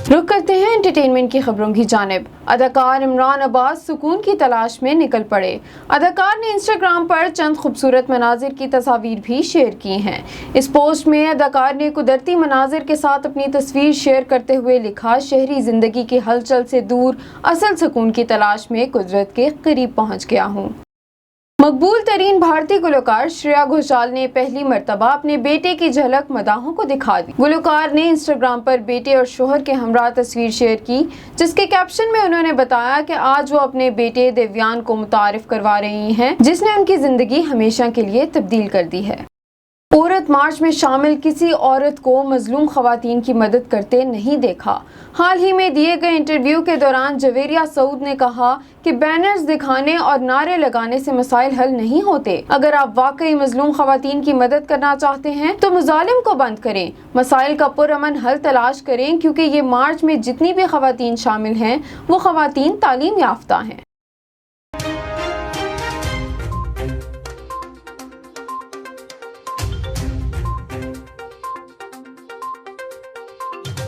रुक करते हैं एंटरटेनमेंट की खबरों की जानिब। अदाकार इमरान अब्बास सुकून की तलाश में निकल पड़े। अदाकार ने इंस्टाग्राम पर चंद खूबसूरत मनाजिर की तस्वीर भी शेयर की हैं। इस पोस्ट में अदाकार ने कुदरती मनाजिर के साथ अपनी तस्वीर शेयर करते हुए लिखा, शहरी जिंदगी की हलचल से दूर असल सुकून की तलाश में कुदरत के करीब पहुँच गया हूँ। मकबूल तरीन भारतीय गुलकार श्रेया घोषाल ने पहली मर्तबा अपने बेटे की झलक मदाहों को दिखा दी। गुलकार ने इंस्टाग्राम पर बेटे और शोहर के हमरा तस्वीर शेयर की, जिसके कैप्शन में उन्होंने बताया कि आज वो अपने बेटे देवयान को मुतारिफ करवा रही हैं, जिसने उनकी जिंदगी हमेशा के लिए तब्दील कर दी है। औरत मार्च में शामिल किसी औरत को मजलूम खवातीन की मदद करते नहीं देखा। हाल ही में दिए गए इंटरव्यू के दौरान जवेरिया सऊद ने कहा कि बैनर्स दिखाने और नारे लगाने से मसाइल हल नहीं होते। अगर आप वाकई मजलूम खवातीन की मदद करना चाहते हैं तो मुजालिम को बंद करें, मसाइल का पुरअमन हल तलाश करें, क्योंकि ये मार्च में जितनी भी खवातीन शामिल हैं वो खवातीन तालीम याफ्ता हैं।